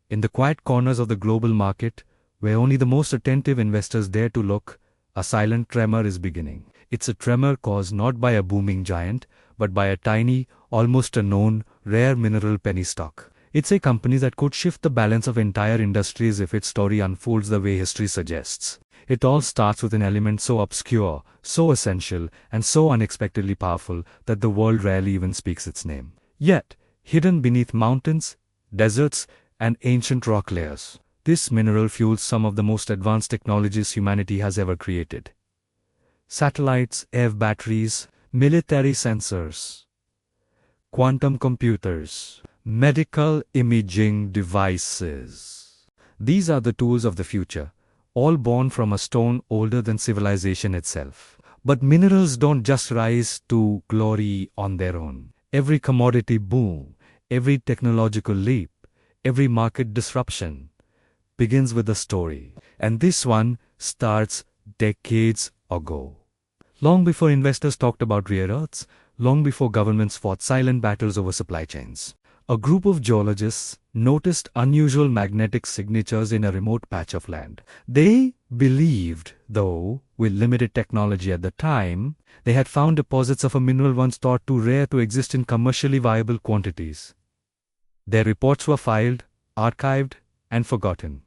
In the quiet corners of the global market, where only the most attentive investors dare to look, a silent tremor is beginning. It's a tremor caused not by a booming giant, but by a tiny, almost unknown, rare mineral penny stock. It's a company that could shift the balance of entire industries if its story unfolds the way history suggests. It all starts with an element so obscure, so essential, and so unexpectedly powerful that the world rarely even speaks its name. Yet, hidden beneath mountains, deserts, and ancient rock layers, this mineral fuels some of the most advanced technologies humanity has ever created. Satellites, EV batteries, military sensors, quantum computers, medical imaging devices. These are the tools of the future, all born from a stone older than civilization itself. But minerals don't just rise to glory on their own. Every commodity boom, every technological leap, every market disruption begins with a story. And this one starts decades ago. Long before investors talked about rare earths, long before governments fought silent battles over supply chains, a group of geologists noticed unusual magnetic signatures in a remote patch of land. They believed, though, with limited technology at the time, they had found deposits of a mineral once thought too rare to exist in commercially viable quantities. Their reports were filed, archived, and forgotten.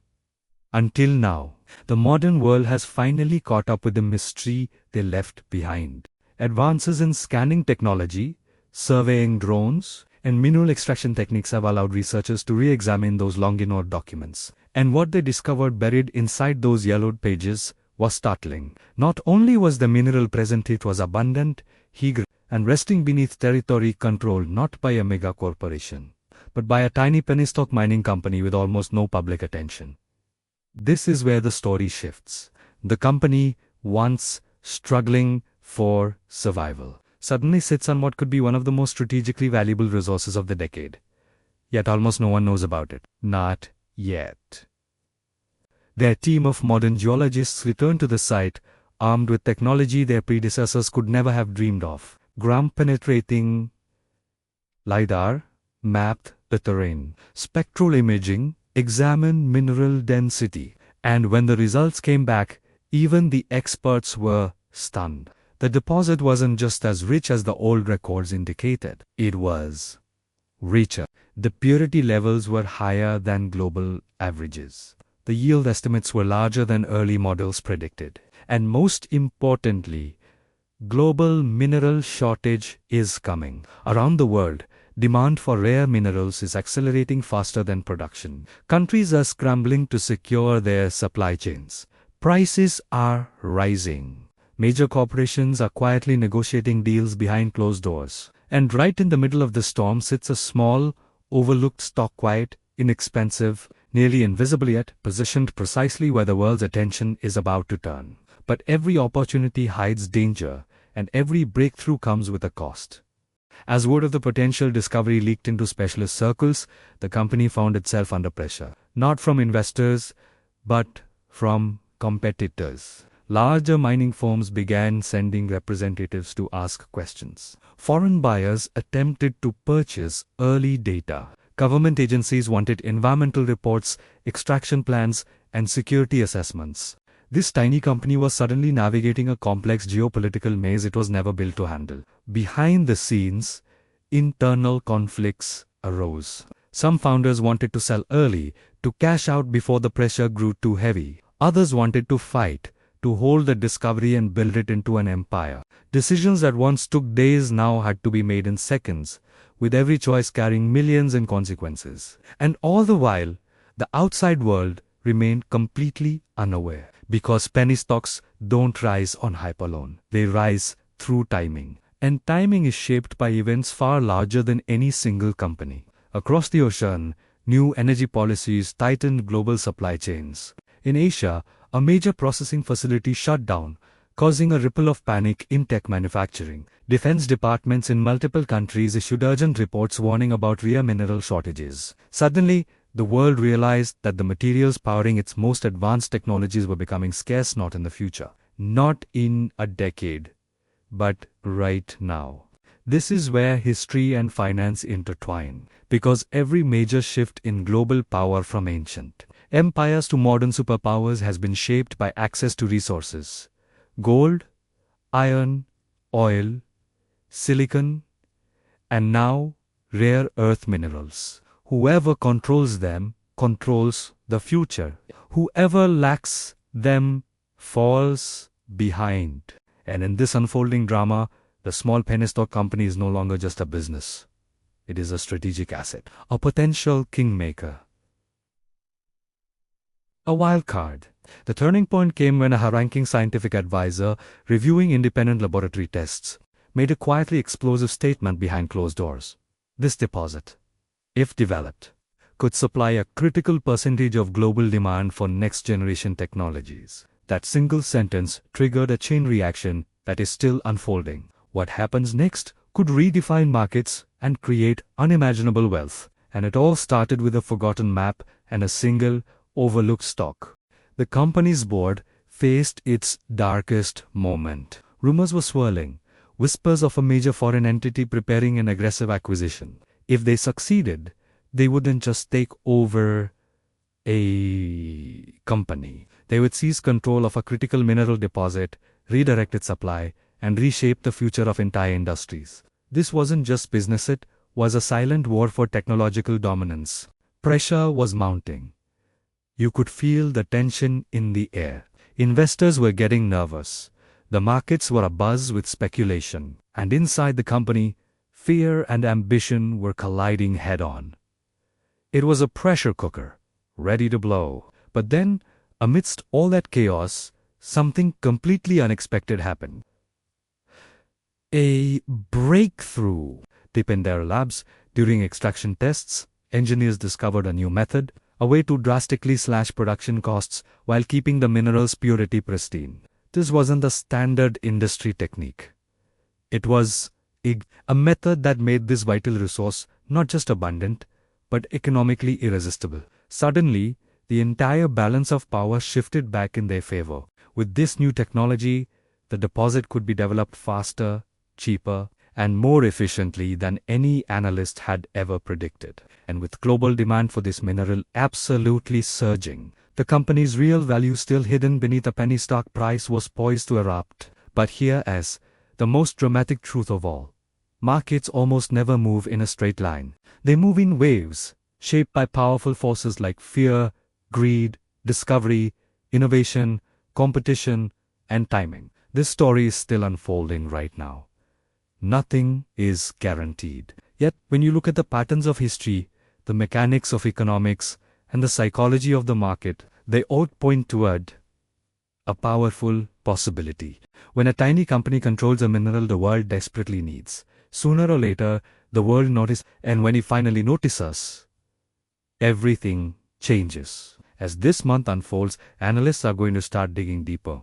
Until now, the modern world has finally caught up with the mystery they left behind. Advances in scanning technology, surveying drones, and mineral extraction techniques have allowed researchers to re-examine those long-ignored documents. And what they discovered buried inside those yellowed pages was startling. Not only was the mineral present, it was abundant, eager, and resting beneath territory controlled not by a mega corporation, but by a tiny penny stock mining company with almost no public attention. This is where the story shifts. The company, once struggling for survival, suddenly sits on what could be one of the most strategically valuable resources of the decade. Yet almost no one knows about it. Not yet. Their team of modern geologists returned to the site, armed with technology their predecessors could never have dreamed of. Ground-penetrating LiDAR mapped the terrain. Spectral imaging examined mineral density. And when the results came back, even the experts were stunned. The deposit wasn't just as rich as the old records indicated. It was richer. The purity levels were higher than global averages. The yield estimates were larger than early models predicted. And most importantly, global mineral shortage is coming. Around the world, demand for rare minerals is accelerating faster than production. Countries are scrambling to secure their supply chains. Prices are rising. Major corporations are quietly negotiating deals behind closed doors. And right in the middle of the storm sits a small, overlooked stock, quiet, inexpensive, nearly invisible, yet positioned precisely where the world's attention is about to turn. But every opportunity hides danger, and every breakthrough comes with a cost. As word of the potential discovery leaked into specialist circles, the company found itself under pressure. Not from investors, but from competitors. Larger mining firms began sending representatives to ask questions. Foreign buyers attempted to purchase early data. Government agencies wanted environmental reports, extraction plans, and security assessments. This tiny company was suddenly navigating a complex geopolitical maze it was never built to handle. Behind the scenes, internal conflicts arose. Some founders wanted to sell early, to cash out before the pressure grew too heavy. Others wanted to fight, to hold the discovery and build it into an empire. Decisions that once took days now had to be made in seconds, with every choice carrying millions in consequences. And all the while, the outside world remained completely unaware. Because penny stocks don't rise on hype alone. They rise through timing. And timing is shaped by events far larger than any single company. Across the ocean, new energy policies tightened global supply chains. In Asia, a major processing facility shut down, causing a ripple of panic in tech manufacturing. Defense departments in multiple countries issued urgent reports warning about rare mineral shortages. Suddenly, the world realized that the materials powering its most advanced technologies were becoming scarce, not in the future, not in a decade, but right now. This is where history and finance intertwine, because every major shift in global power from ancient empires to modern superpowers has been shaped by access to resources: gold, iron, oil, silicon, and now rare earth minerals. Whoever controls them controls the future. Whoever lacks them falls behind. And in this unfolding drama, the small penny stock company is no longer just a business. It is a strategic asset, a potential kingmaker, a wild card. The turning point came when a high-ranking scientific advisor, reviewing independent laboratory tests, made a quietly explosive statement behind closed doors. This deposit, if developed, could supply a critical percentage of global demand for next-generation technologies. That single sentence triggered a chain reaction that is still unfolding. What happens next could redefine markets and create unimaginable wealth. And it all started with a forgotten map and a single, overlooked stock. The company's board faced its darkest moment. Rumors were swirling, whispers of a major foreign entity preparing an aggressive acquisition. If they succeeded, they wouldn't just take over a company. They would seize control of a critical mineral deposit, redirect its supply, and reshape the future of entire industries. This wasn't just business, it was a silent war for technological dominance. Pressure was mounting. You could feel the tension in the air. Investors were getting nervous. The markets were abuzz with speculation. And inside the company, fear and ambition were colliding head-on. It was a pressure cooker, ready to blow. But then, amidst all that chaos, something completely unexpected happened. A breakthrough. Deep in their labs, during extraction tests, engineers discovered a new method, a way to drastically slash production costs while keeping the mineral's purity pristine. This wasn't the standard industry technique. It was a method that made this vital resource not just abundant, but economically irresistible. Suddenly, the entire balance of power shifted back in their favor. With this new technology, the deposit could be developed faster, cheaper, and more efficiently than any analyst had ever predicted. And with global demand for this mineral absolutely surging, the company's real value still hidden beneath a penny stock price was poised to erupt. But here is the most dramatic truth of all. Markets almost never move in a straight line. They move in waves, shaped by powerful forces like fear, greed, discovery, innovation, competition, and timing. This story is still unfolding right now. Nothing is guaranteed. Yet, when you look at the patterns of history, the mechanics of economics, and the psychology of the market, they all point toward a powerful possibility. When a tiny company controls a mineral the world desperately needs, sooner or later, the world notices, and when it finally notices, everything changes. As this month unfolds, analysts are going to start digging deeper.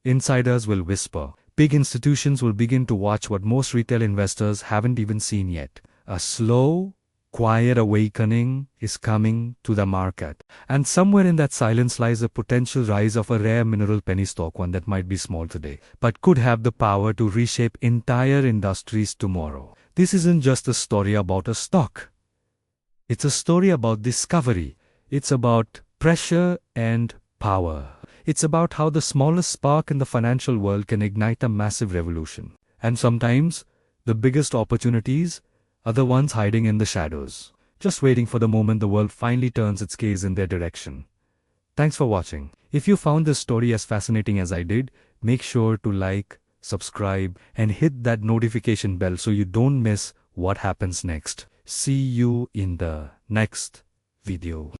Insiders will whisper. Big institutions will begin to watch what most retail investors haven't even seen yet. A slow, quiet awakening is coming to the market. And somewhere in that silence lies a potential rise of a rare mineral penny stock, one that might be small today, but could have the power to reshape entire industries tomorrow. This isn't just a story about a stock. It's a story about discovery. It's about pressure and power. It's about how the smallest spark in the financial world can ignite a massive revolution. And sometimes, the biggest opportunities are the ones hiding in the shadows, just waiting for the moment the world finally turns its gaze in their direction. Thanks for watching. If you found this story as fascinating as I did, make sure to like, subscribe, and hit that notification bell so you don't miss what happens next. See you in the next video.